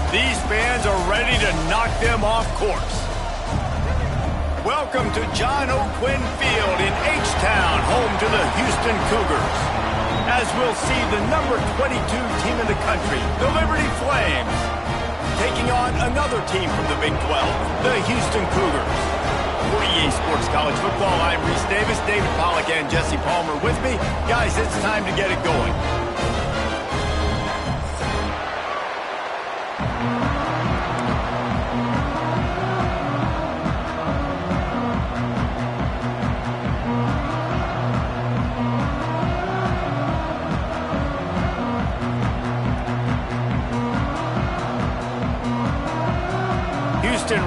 These fans are ready to knock them off course. Welcome to John O'Quinn Field in H-Town, home to the Houston Cougars. As we'll see the number 22 team in the country, the Liberty Flames, taking on another team from the Big 12, the Houston Cougars. For EA Sports College Football, I'm Reese Davis, David Pollack, and Jesse Palmer with me. Guys, it's time to get it going.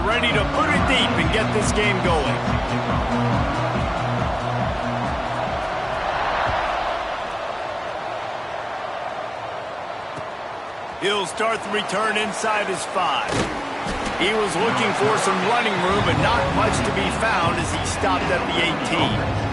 Ready to put it deep and get this game going. He'll start the return inside his 5. He was looking for some running room, but not much to be found as he stopped at the 18.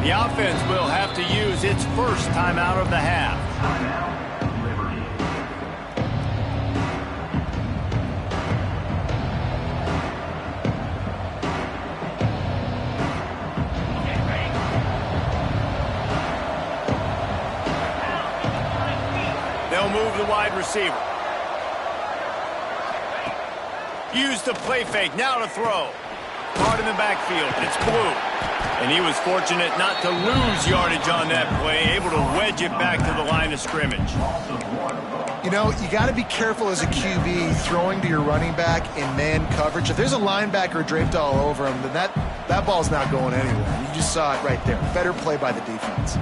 The offense will have to use its first timeout of the half. They'll move the wide receiver. Use the play fake, now to throw. Caught in the backfield, it's Blue. And he was fortunate not to lose yardage on that play, able to wedge it back to the line of scrimmage. You know, you got to be careful as a QB throwing to your running back in man coverage. If there's a linebacker draped all over him, then that ball's not going anywhere. You just saw it right there. Better play by the defense.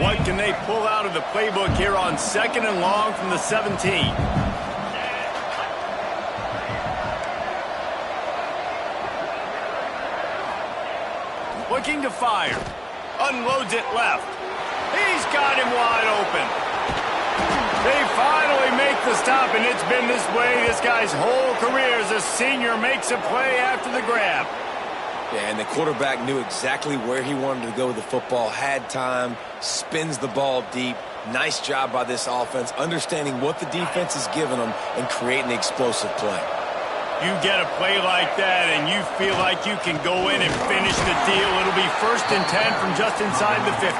What can they pull out of the playbook here on 2nd and long from the 17? Looking to fire. Unloads it left. He's got him wide open. They finally make the stop, and it's been this way this guy's whole career as a senior makes a play after the grab. Yeah, and the quarterback knew exactly where he wanted to go with the football, had time, spins the ball deep. Nice job by this offense, understanding what the defense is giving them and creating the explosive play. You get a play like that and you feel like you can go in and finish the deal. It'll be 1st and 10 from just inside the 50.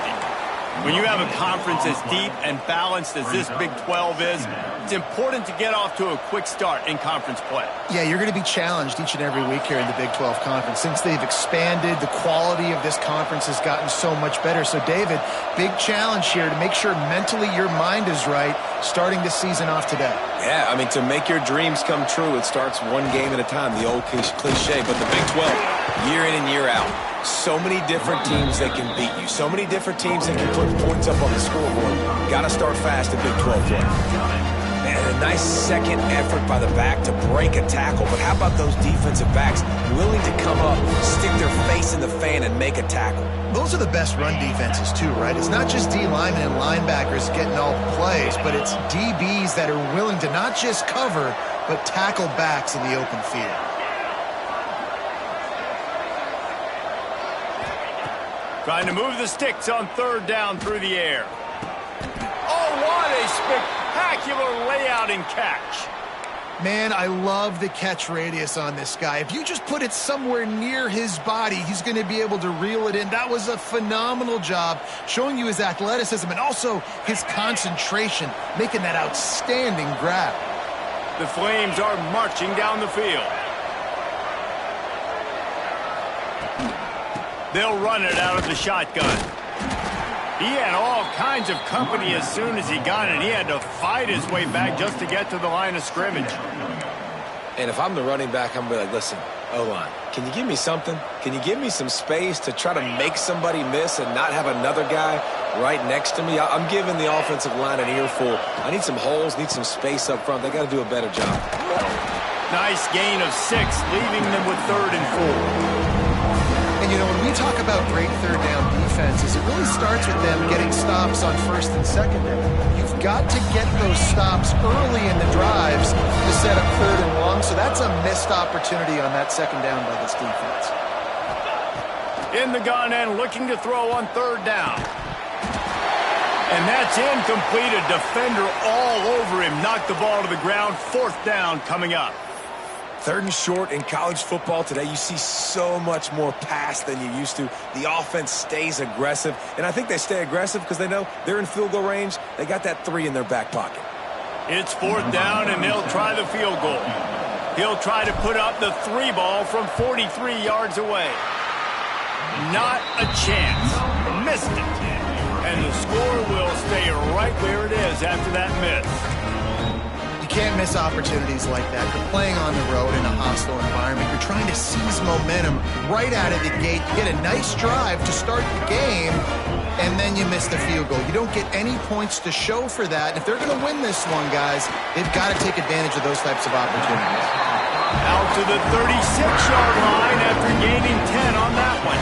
When you have a conference as deep and balanced as this Big 12 is, it's important to get off to a quick start in conference play. Yeah, you're going to be challenged each and every week here in the Big 12 Conference. Since they've expanded, the quality of this conference has gotten so much better. So, David, big challenge here to make sure mentally your mind is right starting this season off today. Yeah, I mean, to make your dreams come true, it starts one game at a time, the old cliche. But the Big 12, year in and year out, so many different teams that can beat you, so many different teams that can put points up on the scoreboard. Got to start fast in Big 12 play. And a nice second effort by the back to break a tackle. But how about those defensive backs willing to come up, stick their face in the fan, and make a tackle? Those are the best run defenses, too, right? It's not just D linemen and linebackers getting all the plays, but it's DBs that are willing to not just cover, but tackle backs in the open field. Trying to move the sticks on 3rd down through the air. Oh, what a spectacular layout and catch. Man, I love the catch radius on this guy. If you just put it somewhere near his body, he's going to be able to reel it in. That was a phenomenal job, showing you his athleticism and also his concentration, making that outstanding grab. The Flames are marching down the field. They'll run it out of the shotgun. He had all kinds of company as soon as he got it. He had to fight his way back just to get to the line of scrimmage. And if I'm the running back, I'm going to be like, listen, O-line, can you give me something? Can you give me some space to try to make somebody miss and not have another guy right next to me? I'm giving the offensive line an earful. I need some holes, need some space up front. They got to do a better job. Nice gain of 6, leaving them with 3rd and 4. And you You know, when we talk about great third down defenses, it really starts with them getting stops on first and second down. You've got to get those stops early in the drives to set up third and long, so that's a missed opportunity on that second down by this defense. In the gun and looking to throw on third down. And that's incomplete. A defender all over him. Knocked the ball to the ground. Fourth down coming up. Third and short in college football today, you see so much more pass than you used to. The offense stays aggressive, and I think they stay aggressive because they know they're in field goal range. They got that 3 in their back pocket. It's fourth down, and they'll try the field goal. He'll try to put up the 3 ball from 43 yards away. Not a chance. Missed it. And the score will stay right where it is after that miss. You can't miss opportunities like that. You're playing on the road in a hostile environment. You're trying to seize momentum right out of the gate. You get a nice drive to start the game, and then you miss the field goal. You don't get any points to show for that. And if they're going to win this one, guys, they've got to take advantage of those types of opportunities. Out to the 36-yard line after gaining 10 on that one.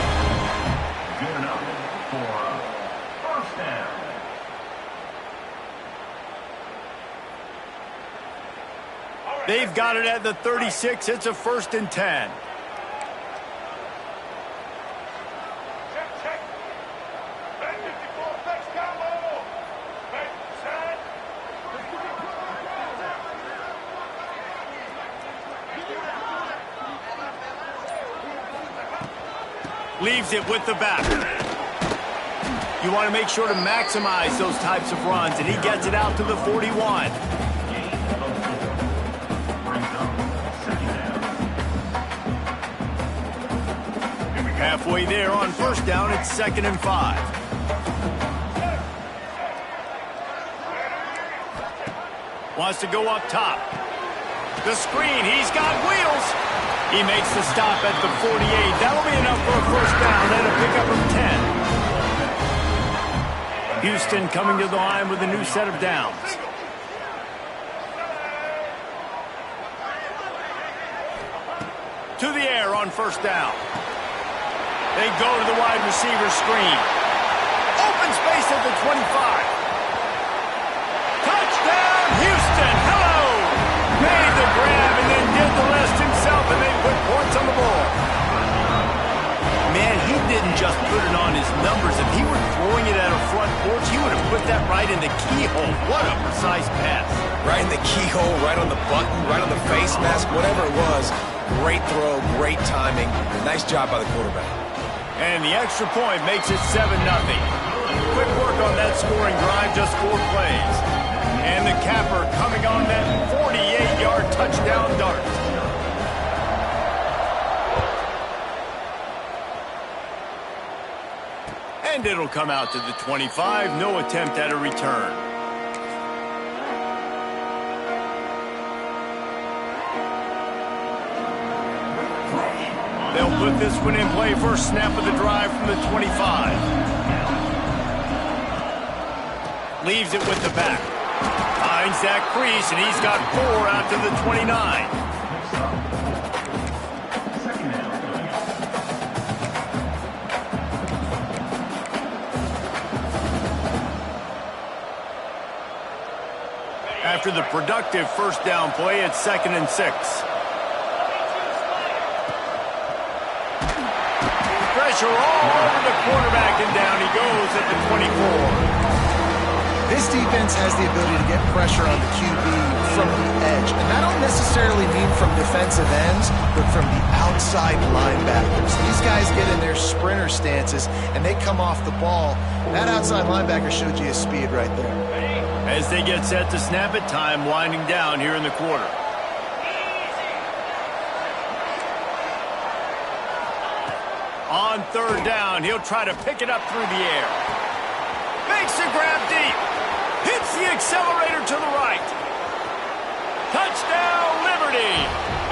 They've got it at the 36. It's a 1st and 10. Leaves it with the back. You want to make sure to maximize those types of runs, and he gets it out to the 41. Halfway there on first down, it's 2nd and 5. Wants to go up top. The screen, he's got wheels. He makes the stop at the 48. That'll be enough for a first down and a pickup of 10. Houston coming to the line with a new set of downs. To the air on first down. They go to the wide receiver screen. Open space at the 25. Touchdown, Houston. Hello. Made the grab and then did the rest himself, and they put points on the board. Man, he didn't just put it on his numbers. If he were throwing it at a front porch, he would have put that right in the keyhole. What a precise pass. Right in the keyhole, right on the button, right on the face mask, whatever it was. Great throw, great timing. Nice job by the quarterback. And the extra point makes it 7-0. Quick work on that scoring drive, just 4 plays. And the capper coming on that 48-yard touchdown dart. And it'll come out to the 25. No attempt at a return. They'll put this one in play. First snap of the drive from the 25. Leaves it with the back. Finds that crease, and he's got 4 out to the 29. After the productive first down play, it's 2nd and 6. Pressure all over the quarterback, and down he goes at the 24. This defense has the ability to get pressure on the QB from the edge. And that don't necessarily mean from defensive ends, but from the outside linebackers. These guys get in their sprinter stances, and they come off the ball. That outside linebacker showed you his speed right there. As they get set to snap it, time winding down here in the quarter. On third down, he'll try to pick it up through the air. Makes the grab deep. Hits the accelerator to the right. Touchdown, Liberty.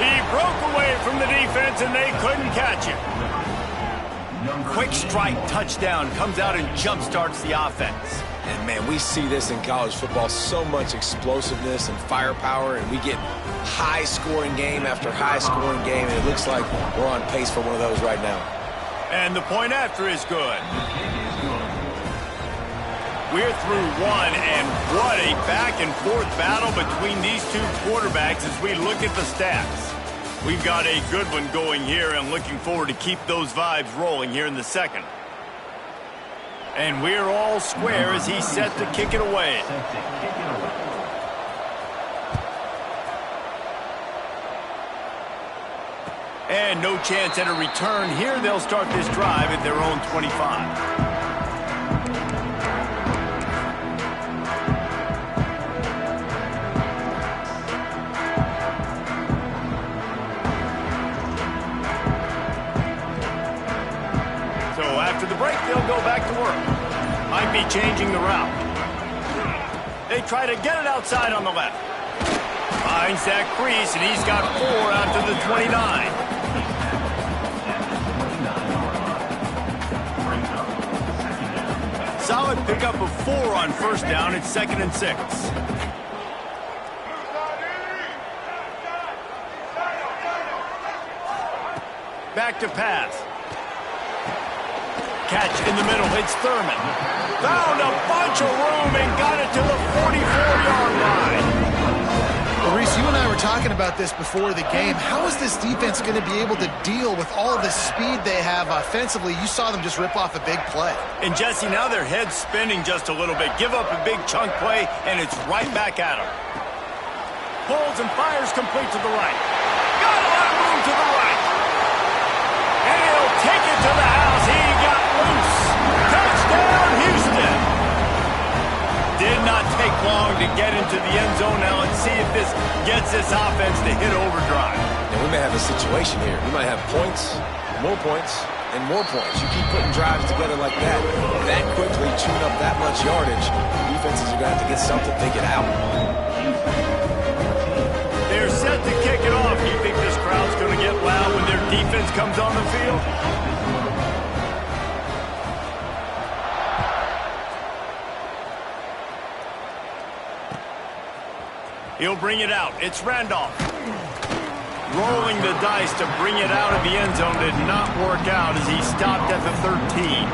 He broke away from the defense, and they couldn't catch him. Quick strike touchdown comes out and jump-starts the offense. And, man, we see this in college football, so much explosiveness and firepower, and we get high-scoring game after high-scoring game, and it looks like we're on pace for one of those right now. And the point after is good. We're through one, and what a back-and-forth battle between these two quarterbacks as we look at the stats. We've got a good one going here, and looking forward to keep those vibes rolling here in the second. And we're all square as he's set to kick it away. And no chance at a return here. They'll start this drive at their own 25. After the break, they'll go back to work. Might be changing the route. They try to get it outside on the left. Finds that crease, and he's got 4 out to the 29. Solid pickup of 4 on first down. It's 2nd and 6. Back to pass. Catch in the middle, it's Thurman. Found a bunch of room and got it to the 44-yard line. Well, Reese, you and I were talking about this before the game. How is this defense going to be able to deal with all the speed they have offensively? You saw them just rip off a big play. And Jesse, now their head's spinning just a little bit. Give up a big chunk play, and it's right back at them. Pulls and fires complete to the right. Got a lot of room to the right. And he'll take it to the house. He got loose. Touchdown, Houston. Did not take long to get into the end zone. Now let's see if this gets this offense to hit overdrive. And we may have a situation here. We might have points, and more points. You keep putting drives together like that quickly, chewing up that much yardage, defenses are going to have to get something figured out. They're set to kick it off. You think this crowd's going to get loud when their defense comes on the field? He'll bring it out. It's Randolph. Rolling the dice to bring it out of the end zone did not work out as he stopped at the 13.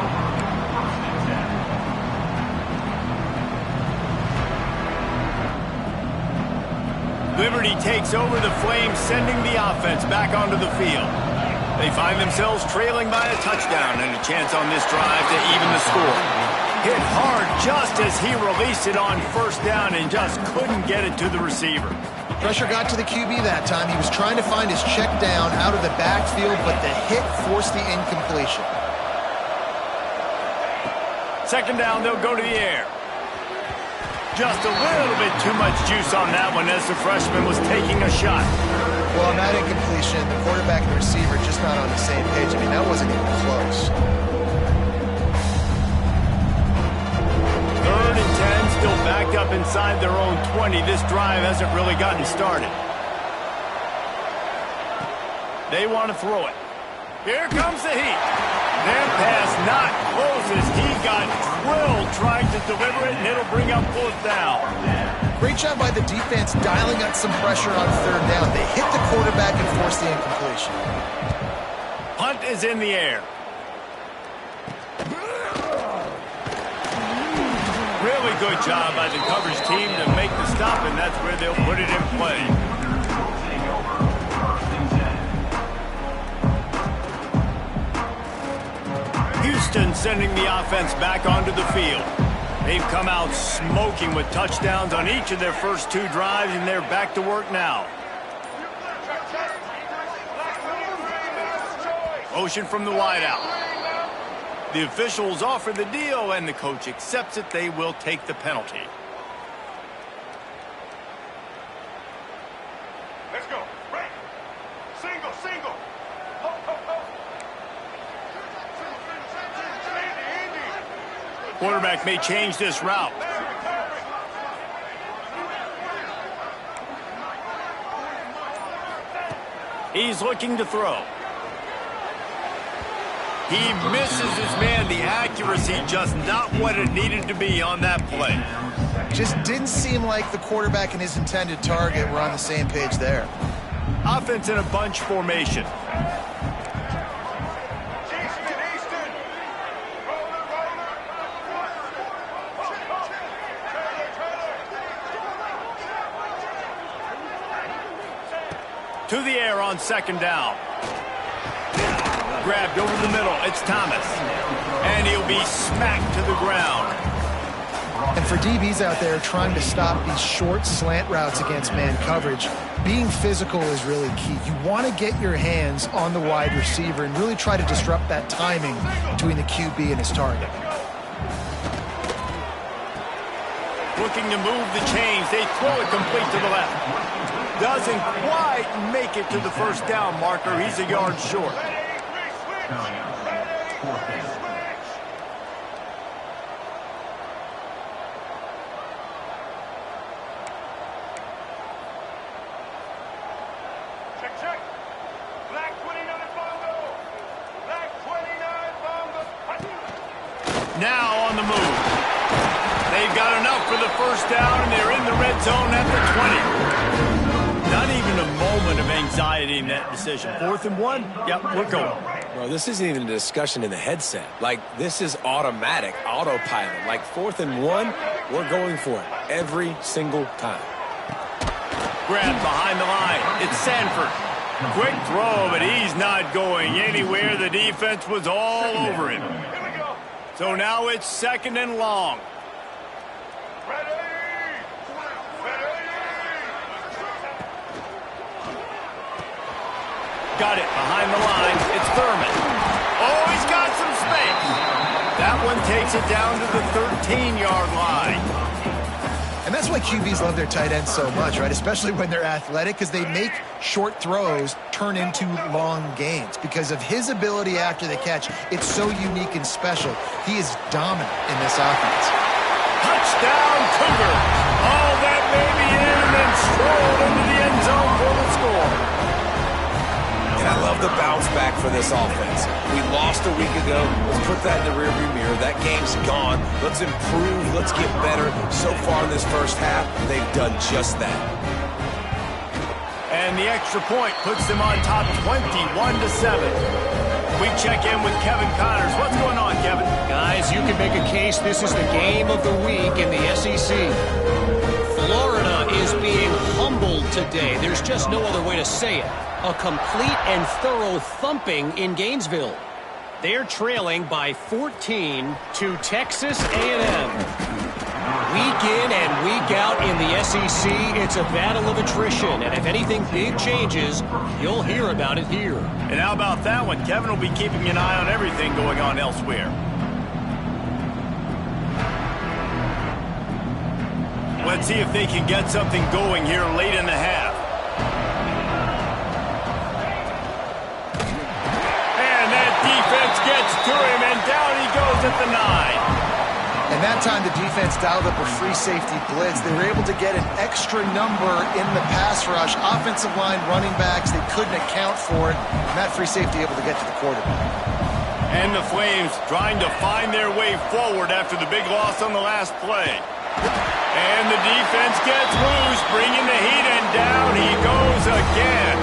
Liberty takes over the Flames, sending the offense back onto the field. They find themselves trailing by a touchdown and a chance on this drive to even the score. Hit hard just as he released it on first down and just couldn't get it to the receiver. Pressure got to the QB that time. He was trying to find his check down out of the backfield, but the hit forced the incompletion. 2nd down, they'll go to the air. Just a little bit too much juice on that one as the freshman was taking a shot. Well, on that incompletion, the quarterback and the receiver just not on the same page. I mean, that wasn't even close. 3rd and 10, still backed up inside their own 20. This drive hasn't really gotten started. They want to throw it. Here comes the heat. Their pass not close as he got drilled trying to deliver it, and it'll bring up 4th down. Great job by the defense dialing up some pressure on 3rd down. They hit the quarterback and forced the incompletion. Punt is in the air. Really good job by the coverage team to make the stop, and that's where they'll put it in play. Houston sending the offense back onto the field. They've come out smoking with touchdowns on each of their first 2 drives, and they're back to work now. Motion from the wideout. The officials offer the deal, and the coach accepts it. They will take the penalty. Let's go. Right. Single, single. Ho, ho, ho. Quarterback may change this route. He's looking to throw. He misses his man. The accuracy just not what it needed to be on that play. Just didn't seem like the quarterback and his intended target were on the same page there. Offense in a bunch formation. To the air on second down. Grabbed over the middle. It's Thomas. And he'll be smacked to the ground. And for DBs out there trying to stop these short slant routes against man coverage, being physical is really key. You want to get your hands on the wide receiver and really try to disrupt that timing between the QB and his target. Looking to move the chains. They throw it complete to the left. Doesn't quite make it to the first down marker. He's a yard short. Check. Black 29 Bongo. Black 29 Bongo. Now on the move. They've got enough for the first down, and they're in the red zone at the 20. Not even a moment of anxiety in that decision. 4th and 1? Yep, we're going. Bro, this isn't even a discussion in the headset. Like, this is automatic, autopilot. Like, 4th and 1, we're going for it every single time. Grabbed behind the line. It's Sanford. Quick throw, but he's not going anywhere. The defense was all over him. So now it's 2nd and long. Got it behind the line. It's Thurman. Oh, he's got some space. That one takes it down to the 13-yard line. And that's why QBs love their tight ends so much, right? Especially when they're athletic, because they make short throws turn into long gains. Because of his ability after the catch, it's so unique and special. He is dominant in this offense. Touchdown, Cougars. Oh, that may be in and then strolled into the end zone for the score. And I love the bounce back for this offense. We lost a week ago. Let's put that in the rearview mirror. That game's gone. Let's improve. Let's get better. So far in this first half, they've done just that. And the extra point puts them on top 21-7. We check in with Kevin Connors. What's going on, Kevin? Guys, you can make a case this is the game of the week in the SEC. Florida is being humbled today. There's just no other way to say it. A complete and thorough thumping in Gainesville. They're trailing by 14 to Texas A&M. Week in and week out in the SEC, it's a battle of attrition. And if anything big changes, you'll hear about it here. And how about that one? Kevin will be keeping an eye on everything going on elsewhere. Let's see if they can get something going here late in the half. And that defense gets to him, and down he goes at the 9. And that time the defense dialed up a free safety blitz. They were able to get an extra number in the pass rush. Offensive line, running backs, they couldn't account for it. And that free safety able to get to the quarterback. And the Flames trying to find their way forward after the big loss on the last play. And the defense gets loose, bringing the heat, and down he goes again.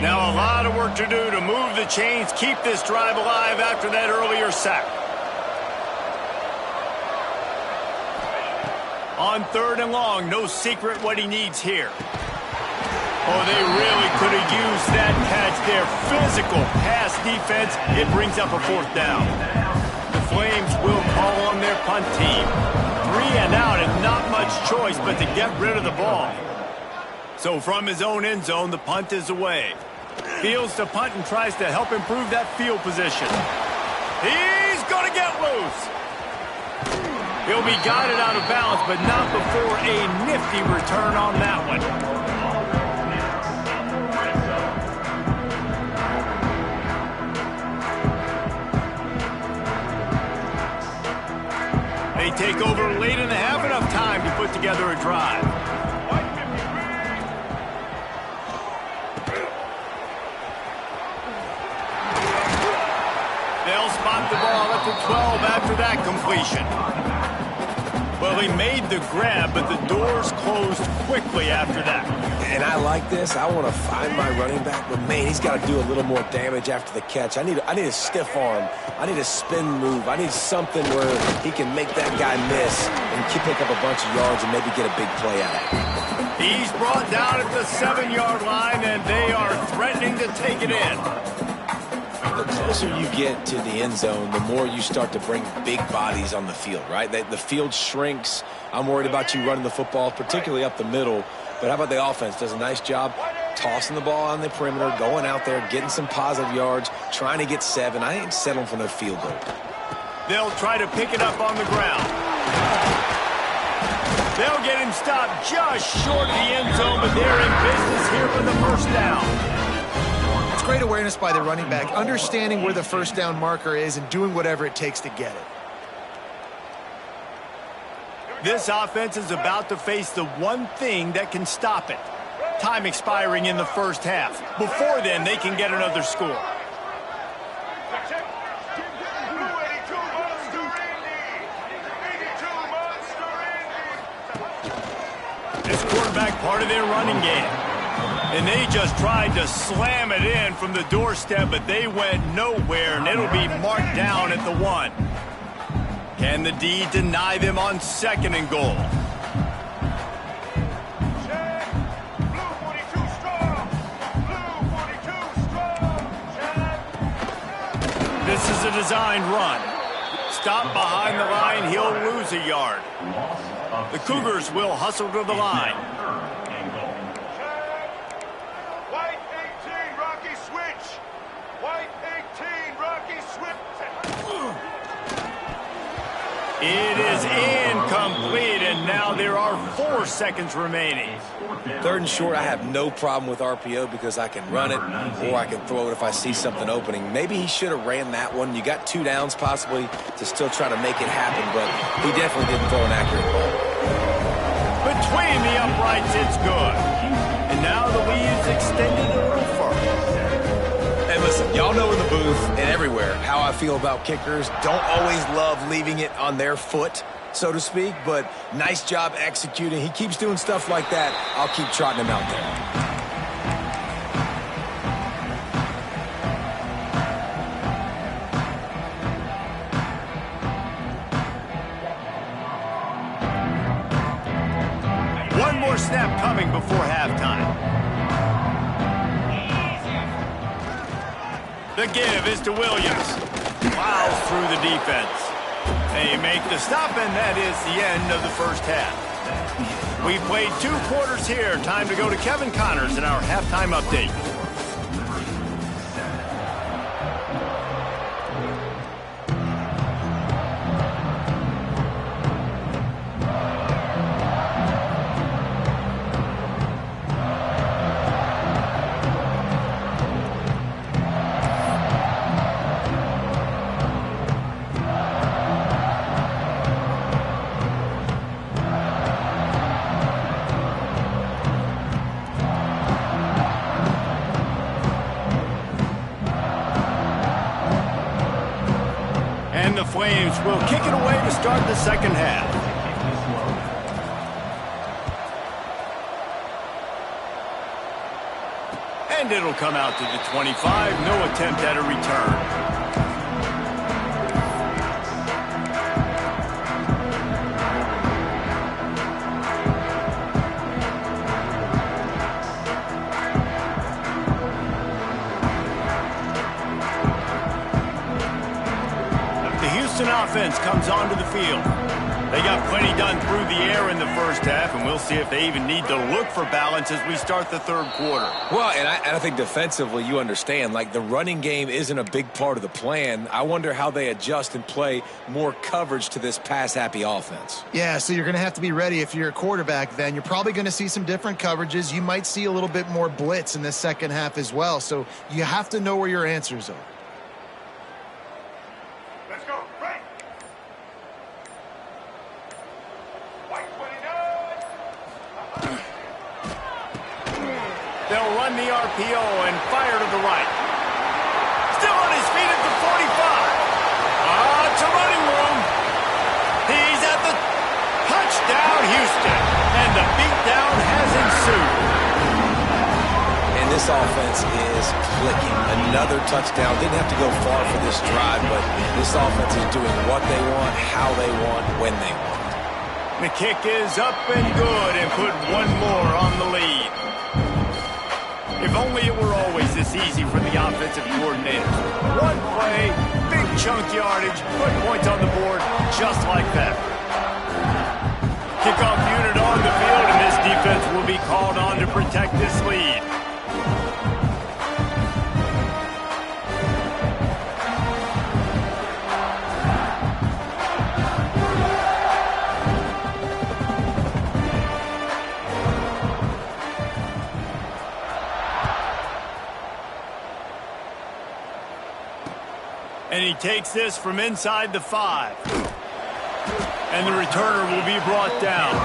Now a lot of work to do to move the chains, keep this drive alive after that earlier sack. On 3rd and long, no secret what he needs here. Oh, they really could have used that catch there. Physical pass defense. It brings up a 4th down. The Flames will call on their punt team. 3 and out and not much choice but to get rid of the ball. So from his own end zone, the punt is away. Fields to punt and tries to help improve that field position. He's going to get loose. He'll be guided out of bounds, but not before a nifty return on that one. They take over late in the half, enough time to put together a drive. They'll spot the ball at the 12 after that completion. Well, Well, he made the grab, but the doors closed quickly after that. And I like this. I want to find my running back, but man, he's got to do a little more damage after the catch. I need a stiff arm. I need a spin move. I need something where he can make that guy miss and pick up a bunch of yards and maybe get a big play out of it. He's brought down at the 7-yard line, and they are threatening to take it in. The closer you get to the end zone, the more you start to bring big bodies on the field, right? The field shrinks. I'm worried about you running the football, particularly up the middle. But how about the offense? Does a nice job tossing the ball on the perimeter, going out there, getting some positive yards, trying to get 7. I ain't settling for no field goal. They'll try to pick it up on the ground. They'll get him stopped just short of the end zone, but they're in business here for the first down. It's great awareness by the running back, understanding where the first down marker is and doing whatever it takes to get it. This offense is about to face the one thing that can stop it. Time expiring in the first half. Before then, they can get another score. This quarterback part of their running game. And they just tried to slam it in from the doorstep, but they went nowhere, and it'll be marked down at the 1. Can the D deny them on 2nd and goal? This is a designed run. Stop behind the line, he'll lose a yard. The Cougars will hustle to the line. White 18, Rocky switch. White 18, Rocky switch. It is incomplete, and now there are 4 seconds remaining. 3rd and short, I have no problem with RPO because I can run it or I can throw it if I see something opening. Maybe he should have ran that one. You got 2 downs possibly to still try to make it happen, but he definitely didn't throw an accurate ball. Between the uprights, it's good. And now the lead's extended a little further. And listen, y'all know in the booth and everywhere how I feel about kickers. Don't always love leaving it on their foot, so to speak, but nice job executing. He keeps doing stuff like that. I'll keep trotting him out there. One more snap coming before halftime. The give is to Williams. Plows through the defense. They make the stop, and that is the end of the first half. We played 2 quarters here. Time to go to Kevin Connors in our halftime update. And the Flames will kick it away to start the second half. And it'll come out to the 25. No attempt at a return. Offense comes onto the field. They got plenty done through the air in the first half, and we'll see if they even need to look for balance as we start the third quarter. Well, and I think defensively, you understand, like the running game isn't a big part of the plan. I wonder how they adjust and play more coverage to this pass-happy offense. Yeah, so you're going to have to be ready if you're a quarterback then. You're probably going to see some different coverages. You might see a little bit more blitz in the second half as well, so you have to know where your answers are. They'll run the RPO and fire to the right. Still on his feet at the 45. It's a running room. He's at the Houston, and the beatdown has ensued. And this offense is clicking. Another touchdown. Didn't have to go far for this drive, but this offense is doing what they want, how they want, when they want. The kick is up and good and put one more on the lead. If only it were always this easy for the offensive coordinators. One play, big chunk yardage, put points on the board just like that. Kickoff unit on the field, and this defense will be called on to protect this lead. And he takes this from inside the 5. And the returner will be brought down.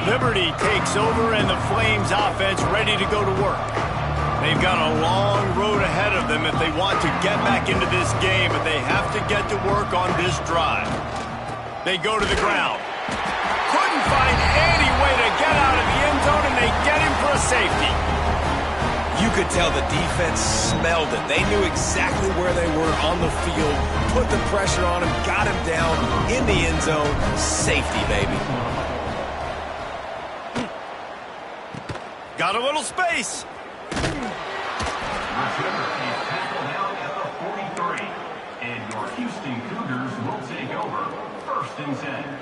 Liberty takes over, and the Flames offense ready to go to work. They've got a long road ahead of them if they want to get back into this game, but they have to get to work on this drive. They go to the ground. Couldn't find any way to get out of the end zone, and they get him for a safety. You could tell the defense smelled it. They knew exactly where they were on the field, put the pressure on him, got him down in the end zone. Safety, baby. Got a little space. Receiver is tackled down at the 43. And your Houston Cougars will take over. 1st and 10.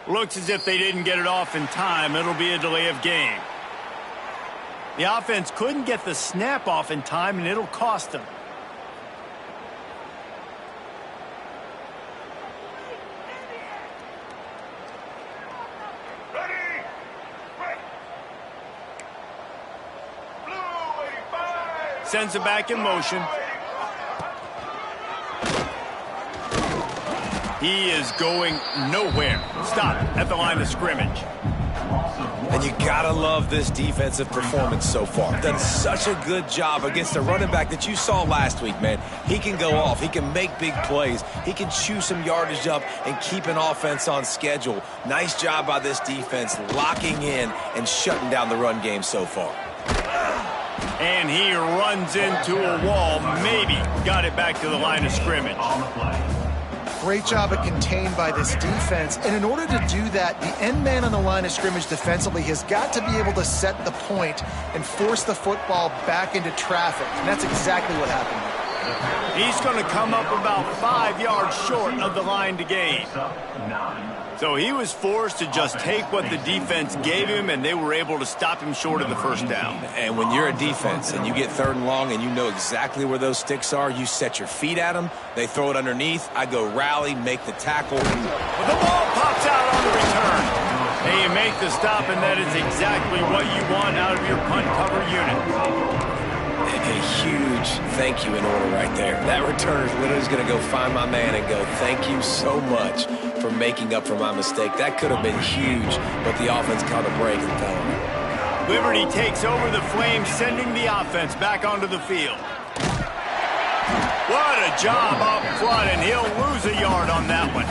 Looks as if they didn't get it off in time. It'll be a delay of game. The offense couldn't get the snap off in time, and it'll cost them. Ready? Ready. Blue 85. Sends it back in motion. He is going nowhere. Stop at the line of scrimmage. And you gotta love this defensive performance so far. Done such a good job against a running back that you saw last week, man. He can go off. He can make big plays. He can chew some yardage up and keep an offense on schedule. Nice job by this defense locking in and shutting down the run game so far. And he runs into a wall. Maybe got it back to the line of scrimmage. Great job at contained by this defense. And in order to do that, the end man on the line of scrimmage defensively has got to be able to set the point and force the football back into traffic. And that's exactly what happened. He's going to come up about 5 yards short of the line to gain. So he was forced to just take what the defense gave him, and they were able to stop him short of the first down. And when you're a defense and you get 3rd and long and you know exactly where those sticks are, you set your feet at them, they throw it underneath, I go rally, make the tackle. But the ball pops out on the return. And you make the stop, and that is exactly what you want out of your punt cover unit. A huge thank you in order right there. That returner is literally going to go find my man and go, thank you so much for making up for my mistake. That could have been huge, but the offense caught a break and fell on it. Liberty takes over the Flames, sending the offense back onto the field. What a job up front, and he'll lose a yard on that one.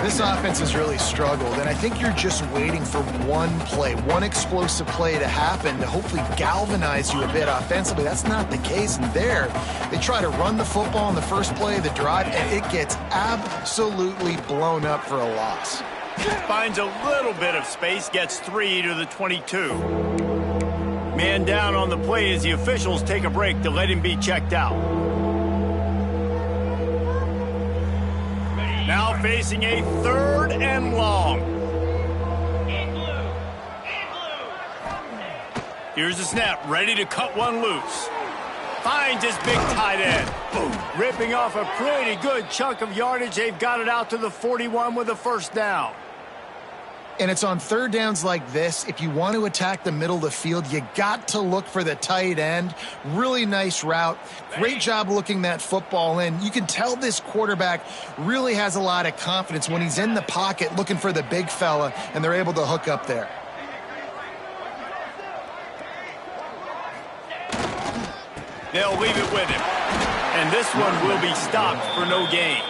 This offense has really struggled, and I think you're just waiting for one play, one explosive play to happen to hopefully galvanize you a bit offensively. That's not the case, and there they try to run the football in the first play of the drive, and it gets absolutely blown up for a loss. Finds a little bit of space, gets 3 to the 22. Man down on the play as the officials take a break to let him be checked out. Now facing a 3rd and long. Here's the snap, ready to cut one loose. finds his big tight end. Boom. Ripping off a pretty good chunk of yardage. They've got it out to the 41 with a first down. And it's on third downs like this. If you want to attack the middle of the field, you got to look for the tight end. Really nice route. Great job looking that football in. You can tell this quarterback really has a lot of confidence when he's in the pocket looking for the big fella, and they're able to hook up there. They'll leave it with him. And this one will be stopped for no gain.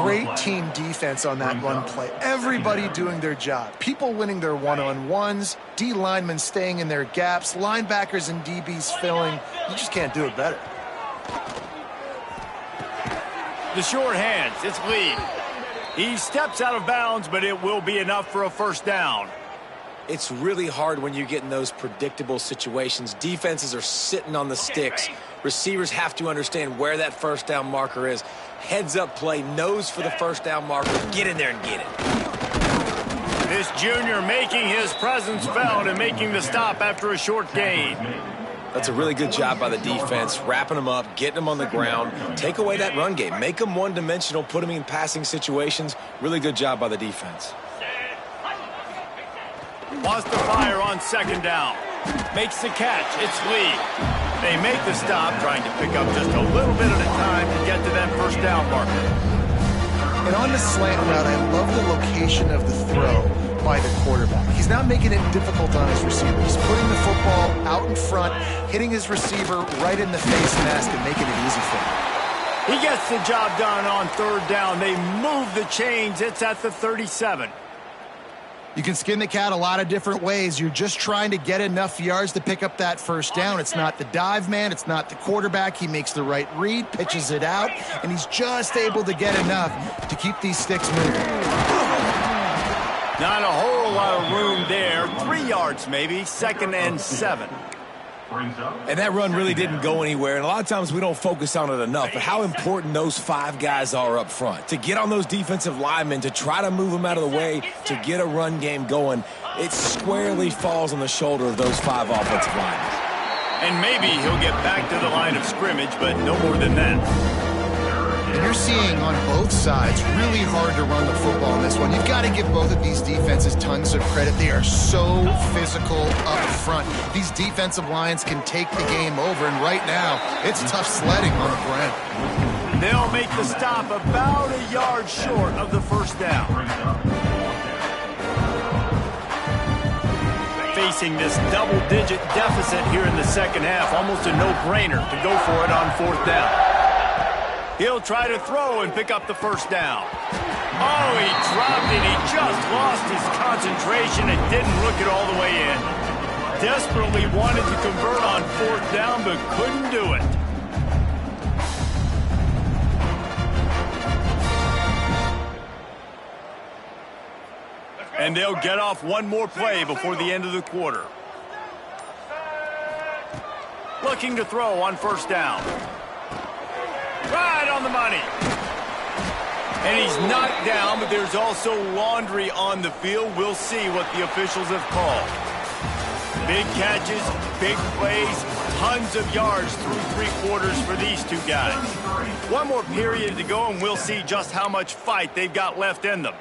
Great team defense on that run play. Everybody doing their job. People winning their one-on-ones, D linemen staying in their gaps, linebackers and DBs filling. You just can't do it better. The short hands, it's Lee. He steps out of bounds, but it will be enough for a first down. It's really hard when you get in those predictable situations. Defenses are sitting on the sticks. Receivers have to understand where that first down marker is. Heads up play, nose for the first down marker. Get in there and get it. This junior making his presence felt and making the stop after a short gain. That's a really good job by the defense, wrapping them up, getting them on the ground. Take away that run game. Make them one-dimensional, put them in passing situations. Really good job by the defense. Wants to fire on second down. Makes the catch. It's Lee. They make the stop, trying to pick up just a little bit at a time to get to that first down marker. And on the slant route, I love the location of the throw by the quarterback. He's not making it difficult on his receiver. He's putting the football out in front, hitting his receiver right in the face mask and making it easy for him. He gets the job done on third down. They move the chains. It's at the 37. You can skin the cat a lot of different ways. You're just trying to get enough yards to pick up that first down. It's not the dive man. It's not the quarterback. He makes the right read, pitches it out, and he's just able to get enough to keep these sticks moving. Not a whole lot of room there. 3 yards maybe, 2nd and 7. And that run really didn't go anywhere, and a lot of times we don't focus on it enough, but how important those 5 guys are up front. To get on those defensive linemen, to try to move them out of the way, to get a run game going, it squarely falls on the shoulder of those 5 offensive linemen. And maybe he'll get back to the line of scrimmage, but no more than that. And you're seeing on both sides really hard to run the football in this one. You've got to give both of these defenses tons of credit. They are so physical up front. These defensive lines can take the game over, and right now, it's tough sledding on the ground. They'll make the stop about a yard short of the first down. Facing this double-digit deficit here in the second half, almost a no-brainer to go for it on fourth down. He'll try to throw and pick up the first down. Oh, he dropped it. He just lost his concentration and didn't look it all the way in. Desperately wanted to convert on fourth down, but couldn't do it. And they'll get off one more play before the end of the quarter. Looking to throw on first down. Right on the money. And he's knocked down, but there's also laundry on the field. We'll see what the officials have called. Big catches, big plays, tons of yards through 3 quarters for these 2 guys. One more period to go, and we'll see just how much fight they've got left in them.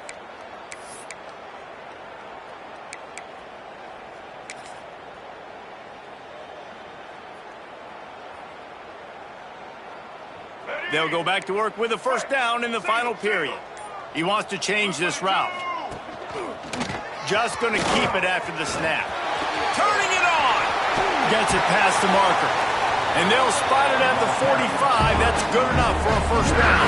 They'll go back to work with a first down in the final period. He wants to change this route. Just going to keep it after the snap. Turning it on. Gets it past the marker. And they'll spot it at the 45. That's good enough for a first down.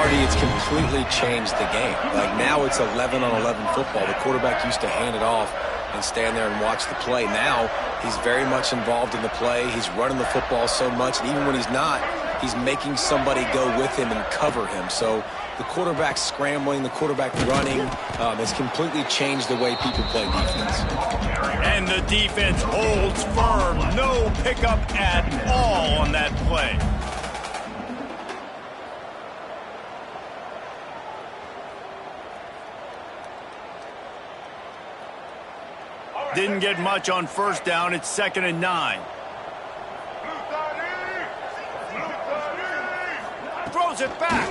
Artie, it's completely changed the game. Like now it's 11-on-11 football. The quarterback used to hand it off and stand there and watch the play. Now he's very much involved in the play. He's running the football so much, and even when he's not, he's making somebody go with him and cover him. So the quarterback scrambling, the quarterback running has completely changed the way people play defense. And the defense holds firm. No pickup at all on that play. Didn't get much on first down. It's 2nd and 9. throws it back.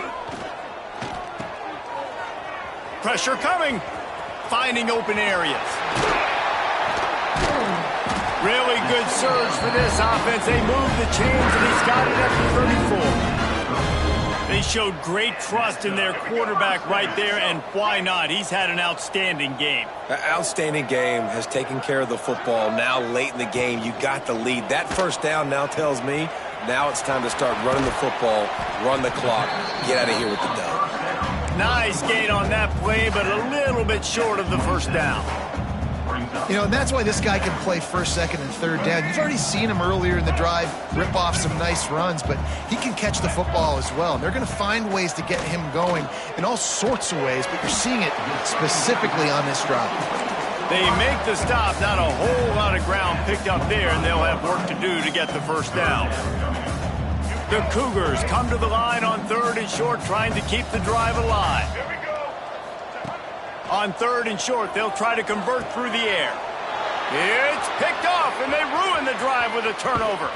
Pressure coming. Finding open areas. Really good surge for this offense. They move the chains, and he's got it up to 34. They showed great trust in their quarterback right there, and why not? He's had an outstanding game. An outstanding game, has taken care of the football. Now late in the game, you got the lead. That first down now tells me now it's time to start running the football, run the clock, get out of here with the dub. Nice gain on that play, but a little bit short of the first down. You know, and that's why this guy can play first, second, and third down. You've already seen him earlier in the drive rip off some nice runs, but he can catch the football as well. And they're going to find ways to get him going in all sorts of ways, but you're seeing it specifically on this drive. They make the stop, not a whole lot of ground picked up there, and they'll have work to do to get the first down. The Cougars come to the line on 3rd and short, trying to keep the drive alive. On 3rd and short, they'll try to convert through the air. It's picked off, and they ruin the drive with a turnover.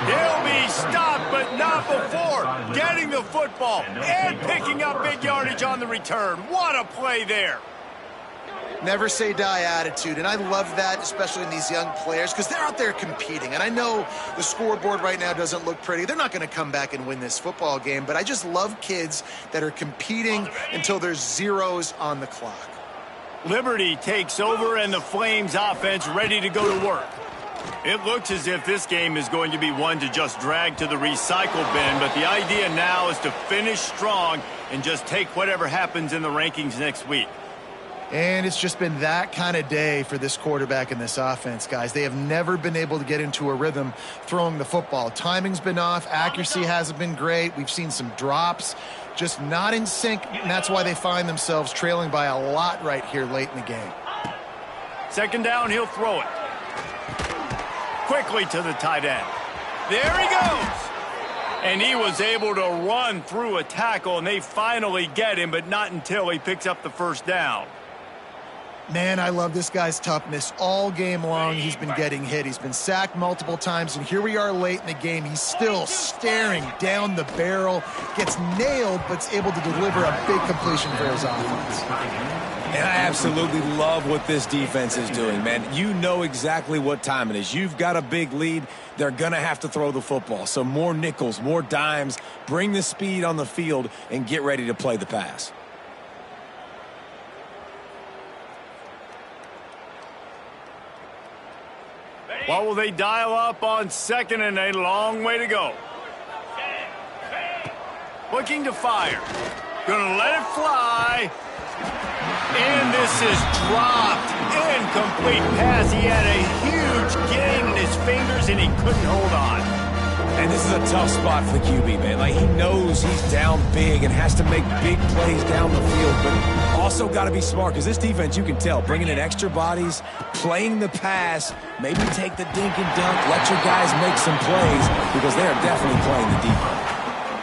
He'll be stopped, but not before getting the football and picking up big yardage on the return. What a play there. Never say die attitude, and I love that, especially in these young players, because they're out there competing. And I know the scoreboard right now doesn't look pretty. They're not going to come back and win this football game, but I just love kids that are competing until there's zeros on the clock. Liberty takes over, and the Flames offense ready to go to work. It looks as if this game is going to be one to just drag to the recycle bin, but the idea now is to finish strong and just take whatever happens in the rankings next week. And it's just been that kind of day for this quarterback and this offense, guys. They have never been able to get into a rhythm throwing the football. Timing's been off. Accuracy hasn't been great. We've seen some drops, just not in sync, and that's why they find themselves trailing by a lot right here late in the game. 2nd down, he'll throw it. Quickly to the tight end. There he goes. And he was able to run through a tackle, and they finally get him, but not until he picks up the first down. Man, I love this guy's toughness. All game long, he's been getting hit. He's been sacked multiple times, and here we are late in the game. He's still staring down the barrel, gets nailed, but's able to deliver a big completion for his offense. And I absolutely love what this defense is doing, man. You know exactly what time it is. You've got a big lead. They're going to have to throw the football. So more nickels, more dimes, bring the speed on the field, and get ready to play the pass. What will they dial up on 2nd and a long way to go? Looking to fire. Gonna let it fly. And this is dropped. Incomplete pass. He had a huge gain in his fingers, and he couldn't hold on. And this is a tough spot for the QB, man. Like, he knows he's down big and has to make big plays down the field, but also got to be smart, because this defense, you can tell, bringing in extra bodies, playing the pass, maybe take the dink and dunk, let your guys make some plays, because they are definitely playing the defense.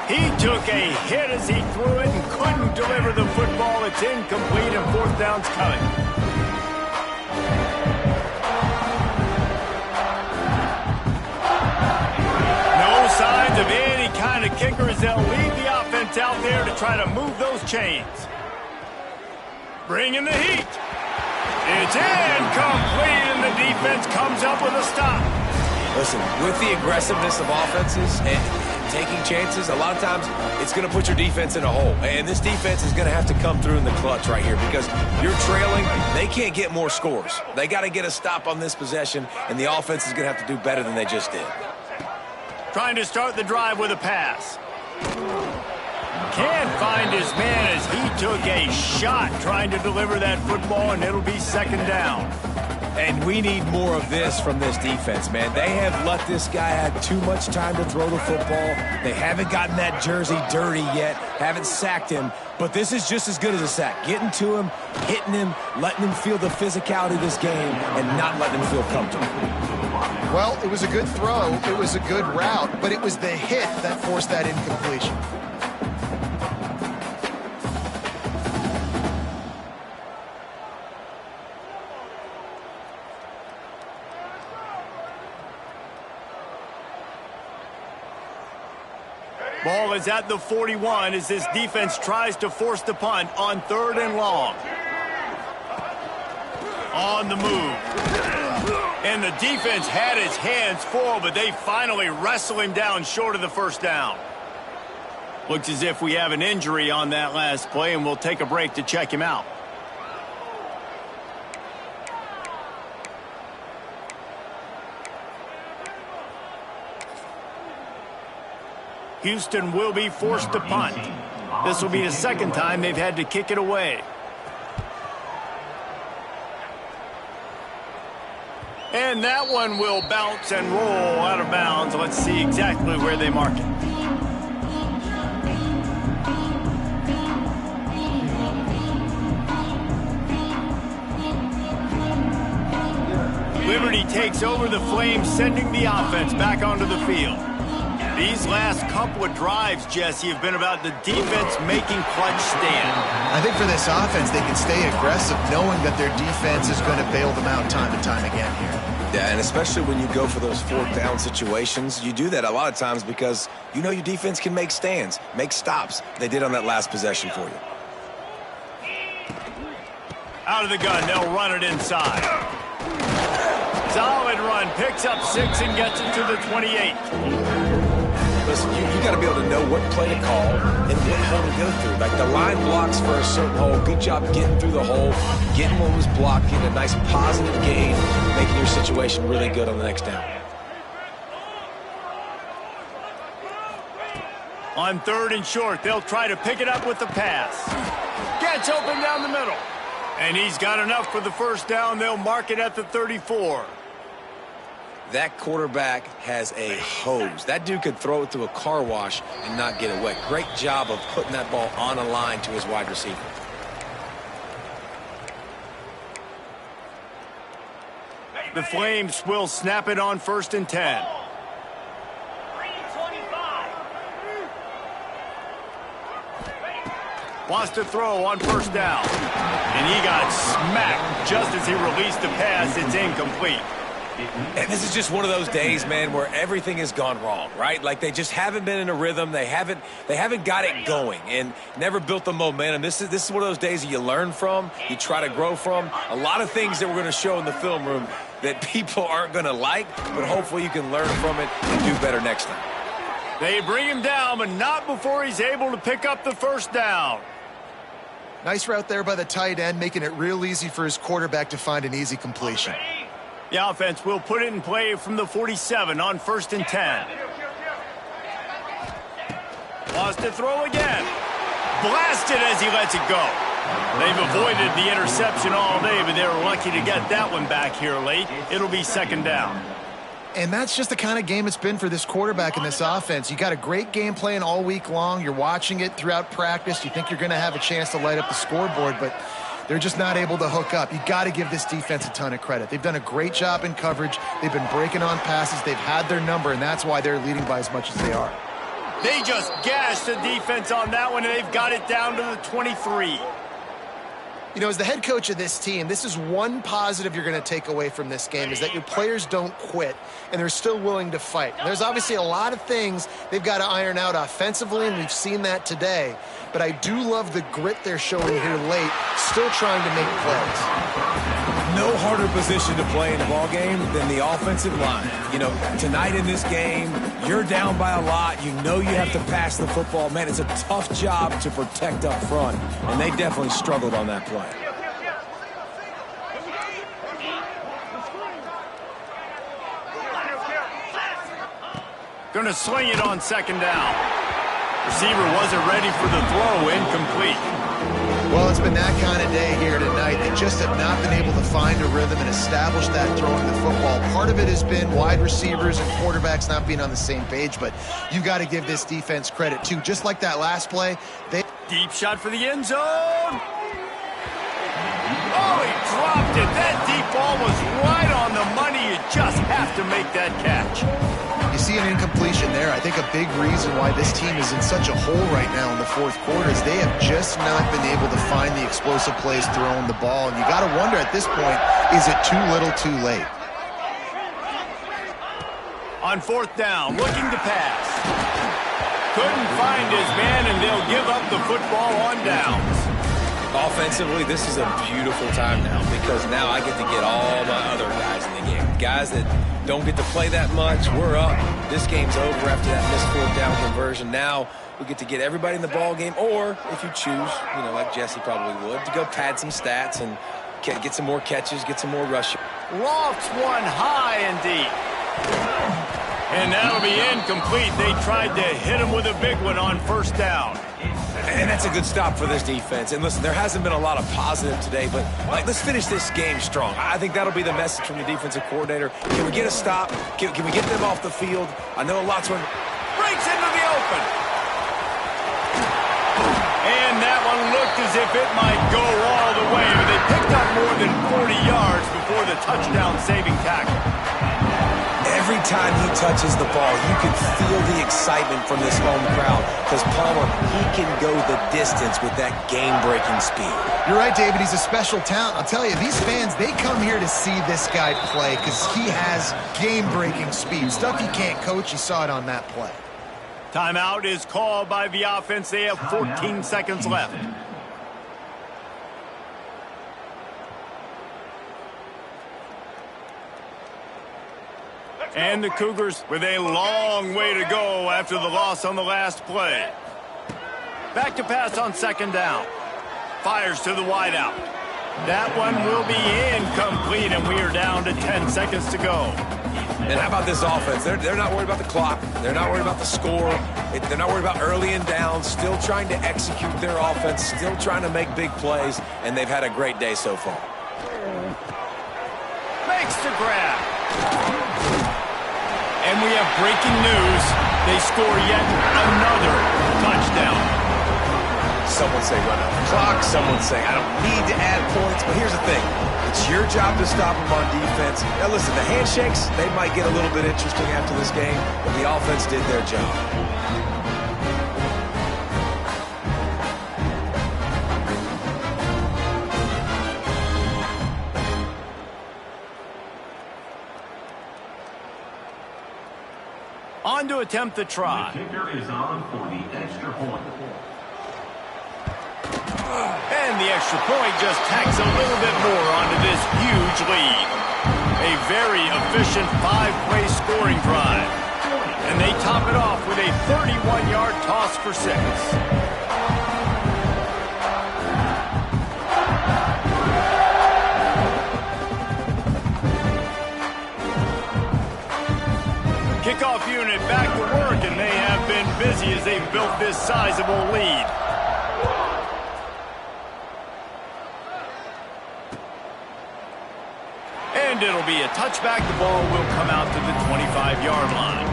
He took a hit as he threw it and couldn't deliver the football. It's incomplete, and 4th down's coming. No signs of any kind of kickers. They'll leave the offense out there to try to move those chains. Bringing the heat. It's incomplete, and the defense comes up with a stop. Listen, with the aggressiveness of offenses and taking chances, a lot of times it's going to put your defense in a hole. And this defense is going to have to come through in the clutch right here, because you're trailing. They can't get more scores. They got to get a stop on this possession, and the offense is going to have to do better than they just did. Trying to start the drive with a pass. Can't find his man as he took a shot trying to deliver that football, and it'll be 2nd down. And we need more of this from this defense, man. They have let this guy have too much time to throw the football. They haven't gotten that jersey dirty yet, haven't sacked him. But this is just as good as a sack. Getting to him, hitting him, letting him feel the physicality of this game, and not letting him feel comfortable. Well, it was a good throw. It was a good route, but it was the hit that forced that incompletion. Ball is at the 41 as this defense tries to force the punt on 3rd and long. On the move. And the defense had his hands full, but they finally wrestle him down short of the first down. Looks as if we have an injury on that last play, and we'll take a break to check him out. Houston will be forced to punt. This will be the second time they've had to kick it away. And that one will bounce and roll out of bounds. Let's see exactly where they mark it. Liberty takes over the Flames, sending the offense back onto the field. These last couple of drives, Jesse, have been about the defense making clutch stand. I think for this offense, they can stay aggressive knowing that their defense is going to bail them out time and time again here. Yeah, and especially when you go for those 4th down situations, you do that a lot of times because you know your defense can make stands, make stops. They did on that last possession for you. Out of the gun, they'll run it inside. Solid run, picks up 6 and gets it to the 28. Listen, you got to be able to know what play to call and what hole to go through. Like the line blocks for a certain hole. Good job getting through the hole, getting what was blocked, getting a nice positive gain, making your situation really good on the next down. On 3rd and short, they'll try to pick it up with the pass. Gets open down the middle. And he's got enough for the first down. They'll mark it at the 34. That quarterback has a hose. That dude could throw it through a car wash and not get it wet. Great job of putting that ball on a line to his wide receiver. The Flames will snap it on 1st and 10. Wants to throw on 1st down. And he got smacked just as he released the pass. It's incomplete. And this is just one of those days, man, where everything has gone wrong, right? Like they just haven't been in a rhythm. They haven't got it going and never built the momentum. This is one of those days that you learn from, you try to grow from. A lot of things that we're going to show in the film room that people aren't going to like, but hopefully you can learn from it and do better next time. They bring him down, but not before he's able to pick up the first down. Nice route there by the tight end, making it real easy for his quarterback to find an easy completion. The offense will put it in play from the 47 on 1st and 10. Wants to throw again. Blasted as he lets it go. They've avoided the interception all day, but they were lucky to get that one back here late. It'll be 2nd down. And that's just the kind of game it's been for this quarterback in this offense. You got a great game plan all week long. You're watching it throughout practice. You think you're going to have a chance to light up the scoreboard, but they're just not able to hook up. You got to give this defense a ton of credit. They've done a great job in coverage. They've been breaking on passes. They've had their number, and that's why they're leading by as much as they are. They just gashed the defense on that one, and they've got it down to the 23. You know, as the head coach of this team, this is one positive you're going to take away from this game, is that your players don't quit, and they're still willing to fight. There's obviously a lot of things they've got to iron out offensively, and we've seen that today. But I do love the grit they're showing here late, still trying to make plays. No harder position to play in a ball game than the offensive line. You know, tonight in this game, you're down by a lot. You know you have to pass the football. Man, it's a tough job to protect up front, and they definitely struggled on that play. Going to sling it on 2nd down. Receiver wasn't ready for the throw, incomplete. Well, it's been that kind of day here tonight. They just have not been able to find a rhythm and establish that throwing the football. Part of it has been wide receivers and quarterbacks not being on the same page, but you've got to give this defense credit, too. Just like that last play. Deep shot for the end zone. Oh, he dropped it. That deep ball was right on the money. You just have to make that catch. You see an incompletion there. I think a big reason why this team is in such a hole right now in the 4th quarter is they have just not been able to find the explosive plays throwing the ball. And you got to wonder at this point, is it too little too late? On 4th down, looking to pass. couldn't find his man, and they'll give up the football on downs. Offensively, this is a beautiful time now because now I get to get all my other guys in the game. Guys that don't get to play that much, we're up. This game's over after that missed fourth down conversion. Now we get to get everybody in the ball game, or if you choose, like Jesse probably would, to go pad some stats and get some more catches, get some more rushing. Lofts one high and deep. And that'll be incomplete. They tried to hit him with a big one on first down. And that's a good stop for this defense. And listen, there hasn't been a lot of positive today, but let's finish this game strong. I think that'll be the message from the defensive coordinator. Can we get a stop? Can we get them off the field? I know lots of... Breaks into the open. And that one looked as if it might go all the way, but they picked up more than 40 yards before the touchdown-saving tackle. Every time he touches the ball, you can feel the excitement from this home crowd because Palmer, he can go the distance with that game-breaking speed. You're right, David. He's a special talent. I'll tell you, these fans, they come here to see this guy play because he has game-breaking speed. Stuff you can't coach. You saw it on that play. Timeout is called by the offense. They have 14 seconds left. And the Cougars with a long way to go after the loss on the last play. Back to pass on second down. Fires to the wideout. That one will be incomplete, and we are down to 10 seconds to go. And how about this offense? They're not worried about the clock. They're not worried about the score. They're not worried about early and down. Still trying to execute their offense. Still trying to make big plays, and they've had a great day so far. Makes the grab. And we have breaking news. They score yet another touchdown. Someone say run out the clock. Someone say I don't need to add points. But here's the thing. It's your job to stop them on defense. Now listen, the handshakes, they might get a little bit interesting after this game, but the offense did their job. On to attempt the try. The kicker is on for the extra point. And the extra point just tacks a little bit more onto this huge lead. A very efficient 5-play scoring drive. And they top it off with a 31-yard toss for 6. Kickoff unit back to work, and they have been busy as they've built this sizable lead. And it'll be a touchback. The ball will come out to the 25-yard line.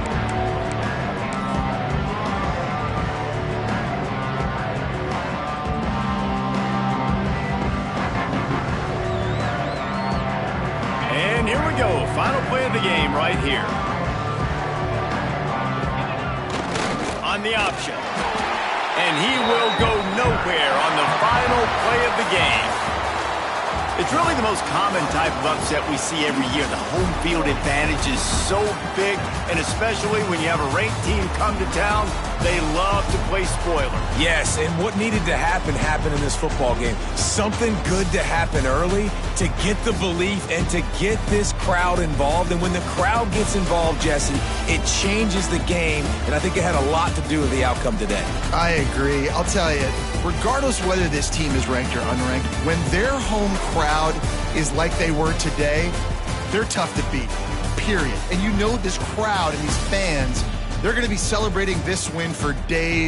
And here we go. Final play of the game right here. On the option. And he will go nowhere on the final play of the game. It's really the most common type of upset we see every year. The home field advantage is so big, and especially when you have a ranked team come to town, they love to play spoiler. Yes, and what needed to happen happened in this football game. Something good to happen early to get the belief and to get this crowd involved. And when the crowd gets involved, Jesse, it changes the game, and I think it had a lot to do with the outcome today. I agree. I'll tell you, regardless whether this team is ranked or unranked, when their home crowd is like they were today, they're tough to beat, period. And you know this crowd and these fans, they're going to be celebrating this win for days.